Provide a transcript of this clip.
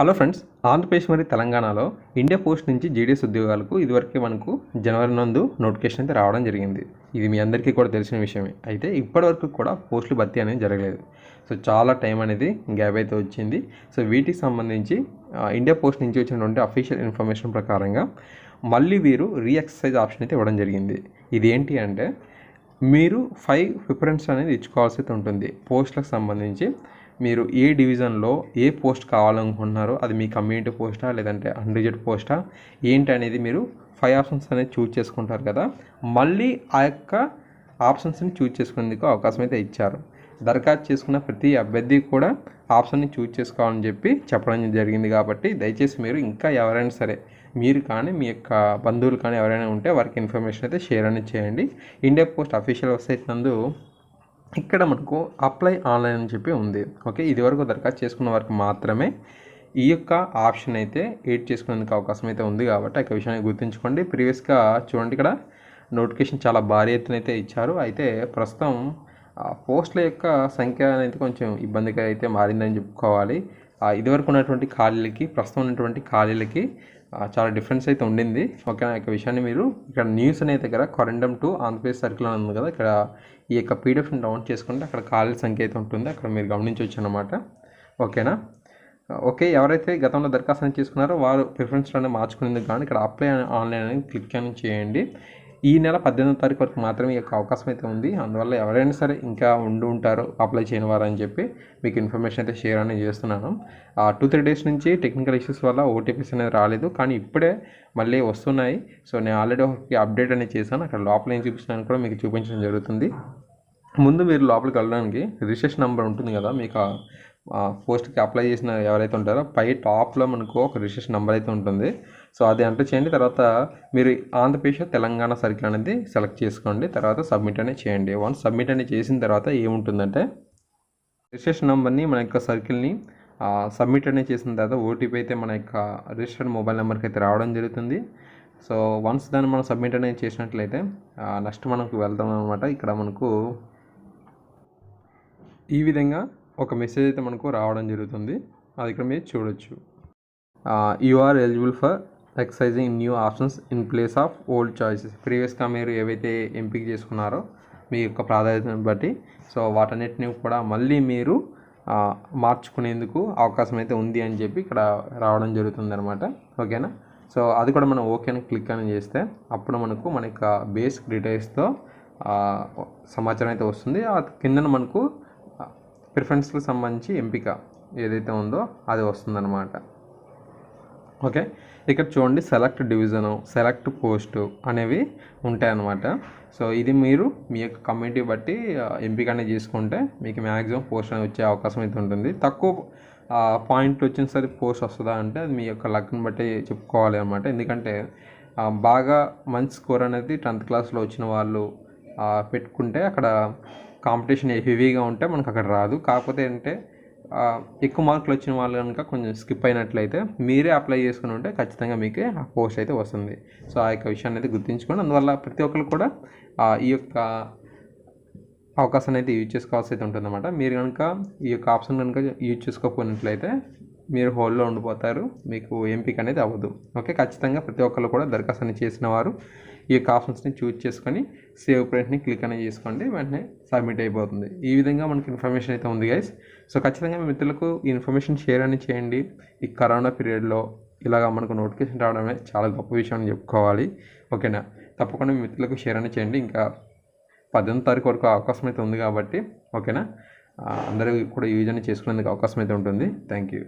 Hello friends, Andhra Pradesh మరియు తెలంగాణలో India post నుంచి జీడీఎస్ ఉద్యోగాలకు ఇదివరకే మనకు జనవరి నందు నోటిఫికేషన్ అయితే రావడం జరిగింది. ఇది మీ అందరికీ కూడా తెలిసిన విషయమే. అయితే ఇప్పటివరకు కూడా పోస్టులు భర్తీ అనేది జరగలేదు. సో చాలా టైం అనేది గ్యాప్ అయితే వచ్చింది. సో వీటికి సంబంధించి ఇండియా పోస్ట్ నుంచి వచ్చినటువంటి అఫీషియల్ ఇన్ఫర్మేషన్ ప్రకారంగా మళ్ళీ వీరు రీఎక్సర్సైజ్ ఆప్షన్ అయితే ఇవ్వడం జరిగింది. ఇది ఏంటి అంటే మీరు 5 ప్రిఫరెన్స్ అనేది ఇచ్చుకోవాల్సి అయితే ఉంటుంది. పోస్టులకు సంబంధించి మీరు ఏ డివిజన్లో ఏ పోస్ట్ కావాలనుకుంటున్నారో, అది మీ కమ్యూనిటీ పోస్టా లేదంటే అన్రిజర్వ్డ్ పోస్టా ఏంటి అనేది మీరు 5 ఆప్షన్స్ అనేది చూజ్ చేసుకుంటారు కదా. మళ్ళీ ఆ యొక్క ఆప్షన్స్ని చూజ్ చేసుకునేందుకు అవకాశం అయితే ఇచ్చారు. దరఖాస్తు చేసుకున్న ప్రతి అభ్యర్థి కూడా ఆప్షన్ని చూజ్ చేసుకోవాలని చెప్పడం జరిగింది. కాబట్టి దయచేసి మీరు ఇంకా ఎవరైనా సరే, మీరు కానీ మీ యొక్క బంధువులు కానీ ఎవరైనా ఉంటే వారికి ఇన్ఫర్మేషన్ అయితే షేర్ అనేది చేయండి. ఇండియా పోస్ట్ అఫీషియల్ వెబ్సైట్ నందు ఇక్కడ మనకు అప్లై ఆన్లైన్ అని చెప్పి ఉంది. ఓకే, ఇదివరకు దరఖాస్తు చేసుకున్న వారికి మాత్రమే ఈ యొక్క ఆప్షన్ అయితే ఎడిట్ చేసుకునేందుకు అవకాశం అయితే ఉంది. కాబట్టి ఆ విషయాన్ని గుర్తుంచుకోండి. ప్రీవియస్గా చూడండి, ఇక్కడ నోటిఫికేషన్ చాలా భారీ ఎత్తున అయితే ఇచ్చారు. అయితే ప్రస్తుతం పోస్టుల యొక్క సంఖ్య అనేది కొంచెం ఇబ్బందిగా అయితే మారిందని చెప్పుకోవాలి. ఇదివరకు ఉన్నటువంటి ఖాళీలకి ప్రస్తుతం ఉన్నటువంటి ఖాళీలకి చాలా డిఫరెన్స్ అయితే ఉండింది. ఓకే, ఆ యొక్క విషయాన్ని మీరు ఇక్కడ న్యూస్ అనే దగ్గర కొరండం టు ఆంధ్రప్రదేశ్ సర్కిల్ అని ఉంది కదా, ఇక్కడ ఈ యొక్క పీడిఎఫ్ని డౌన్లోడ్ చేసుకుంటే అక్కడ ఖాళీల సంఖ్య అయితే ఉంటుంది. అక్కడ మీరు గమనించవచ్చు అన్నమాట. ఓకేనా. ఓకే, ఎవరైతే గతంలో దరఖాస్తు చేసుకున్నారో వారు ప్రిఫరెన్స్ అనేది మార్చుకునేందుకు కానీ ఇక్కడ అప్లై ఆన్లైన్ అనేది క్లిక్ అని చేయండి. ఈ నెల 18వ తారీఖు వరకు మాత్రమే ఈ యొక్క అవకాశం అయితే ఉంది. అందువల్ల ఎవరైనా సరే ఇంకా ఉంటారో అప్లై చేయని వారు అని చెప్పి మీకు ఇన్ఫర్మేషన్ అయితే షేర్ అనేది చేస్తున్నాను. 2-3 డేస్ నుంచి టెక్నికల్ ఇష్యూస్ వల్ల ఓటీపీస్ అనేది రాలేదు, కానీ ఇప్పుడే మళ్ళీ వస్తున్నాయి. సో నేను ఆల్రెడీ ఒక అప్డేట్ అనేది చేశాను. అక్కడ లోపల ఏం చూపించడానికి కూడా మీకు చూపించడం జరుగుతుంది. ముందు మీరు లోపలికి వెళ్ళడానికి రిజిస్ట్రేషన్ నెంబర్ ఉంటుంది కదా, మీకు పోస్ట్కి అప్లై చేసిన ఎవరైతే ఉంటారో పై టాప్లో మనకు ఒక రిజిస్ట్రేషన్ నెంబర్ అయితే ఉంటుంది. సో అది ఎంటర్ చేయండి. తర్వాత మీరు ఆంధ్రప్రదేశ్ తెలంగాణ సర్కిల్ అనేది సెలెక్ట్ చేసుకోండి. తర్వాత సబ్మిట్ అనేది చేయండి. వన్స్ సబ్మిట్ అనేది చేసిన తర్వాత ఏముంటుందంటే రిజిస్ట్రేషన్ నెంబర్ని మన యొక్క సర్కిల్ని సబ్మిట్ అనేది చేసిన తర్వాత ఓటీపీ అయితే మన యొక్క రిజిస్టర్డ్ మొబైల్ నెంబర్కి అయితే రావడం జరుగుతుంది. సో వన్స్ దాన్ని మనం సబ్మిట్ అనేది చేసినట్లయితే నెక్స్ట్ మనకు వెళ్తాం అనమాట. ఇక్కడ మనకు ఈ విధంగా ఒక మెసేజ్ అయితే మనకు రావడం జరుగుతుంది. అది ఇక్కడ మీరు చూడొచ్చు. You are eligible for exercising new options in place of old choices. ప్రీవియస్గా మీరు ఏవైతే ఎంపిక చేసుకున్నారో మీ యొక్క ప్రాధాన్యతను బట్టి, సో వాటన్నిటిని కూడా మళ్ళీ మీరు మార్చుకునేందుకు అవకాశం అయితే ఉంది అని చెప్పి ఇక్కడ రావడం జరుగుతుంది అనమాట. ఓకేనా. సో అది కూడా మనం ఓకే అని క్లిక్ అని చేస్తే అప్పుడు మనకు మన యొక్క బేసిక్ డీటెయిల్స్తో సమాచారం అయితే వస్తుంది. ఆ కిందన మనకు ప్రిఫరెన్స్కి సంబంధించి ఎంపిక ఏదైతే ఉందో అది వస్తుందన్నమాట. ఓకే, ఇక్కడ చూడండి సెలెక్ట్ డివిజను, సెలెక్ట్ పోస్టు అనేవి ఉంటాయన్నమాట. సో ఇది మీరు మీ యొక్క కమ్యూనిటీ బట్టి ఎంపిక అనేది చేసుకుంటే మీకు మ్యాక్సిమం పోస్ట్ అనేది వచ్చే అవకాశం అయితే ఉంటుంది. తక్కువ పాయింట్లు వచ్చినసరి పోస్ట్ వస్తుందా అంటే అది మీ యొక్క లక్ని బట్టి చెప్పుకోవాలి అనమాట. ఎందుకంటే బాగా మంచి స్కోర్ అనేది 10th క్లాస్లో వచ్చిన వాళ్ళు పెట్టుకుంటే అక్కడ కాంపిటీషన్ హెవీగా ఉంటే మనకు అక్కడ రాదు. కాకపోతే అంటే ఎక్కువ మార్కులు వచ్చిన వాళ్ళు కనుక కొంచెం స్కిప్ అయినట్లయితే మీరే అప్లై చేసుకుని ఉంటే ఖచ్చితంగా మీకే ఆ పోస్ట్ అయితే వస్తుంది. సో ఆ యొక్క విషయాన్ని అయితే గుర్తుంచుకోండి. అందువల్ల ప్రతి ఒక్కరు కూడా ఈ యొక్క అవకాశాన్ని అయితే యూజ్ చేసుకోవాల్సి అయితే ఉంటుందన్నమాట. మీరు కనుక ఈ యొక్క ఆప్షన్ కనుక యూజ్ చేసుకోకపోయినట్లయితే మీరు హోల్డ్లో ఉండిపోతారు, మీకు ఎంపిక అనేది అవ్వదు. ఓకే, ఖచ్చితంగా ప్రతి ఒక్కరు కూడా దరఖాస్తు చేసిన వారు ఈ యొక్క ఆప్షన్స్ని చూజ్ చేసుకొని సేవ్ ప్రింట్ని క్లిక్ అనేది చేసుకోండి, వెంటనే సబ్మిట్ అయిపోతుంది. ఈ విధంగా మనకి ఇన్ఫర్మేషన్ అయితే ఉంది గైస్. సో ఖచ్చితంగా మీ మిత్రులకు ఈ ఇన్ఫర్మేషన్ షేర్ అని చేయండి. ఈ కరోనా పీరియడ్లో ఇలాగ మనకు నోటిఫికేషన్ రావడమే చాలా గొప్ప విషయం అని చెప్పుకోవాలి. ఓకేనా, తప్పకుండా మీ మిత్రులకు షేర్ అని చేయండి. ఇంకా 18వ తారీఖు వరకు అవకాశం అయితే ఉంది కాబట్టి ఓకేనా, అందరూ కూడా యూజ్ అని చేసుకునేందుకు అవకాశం అయితే ఉంటుంది. Thank you.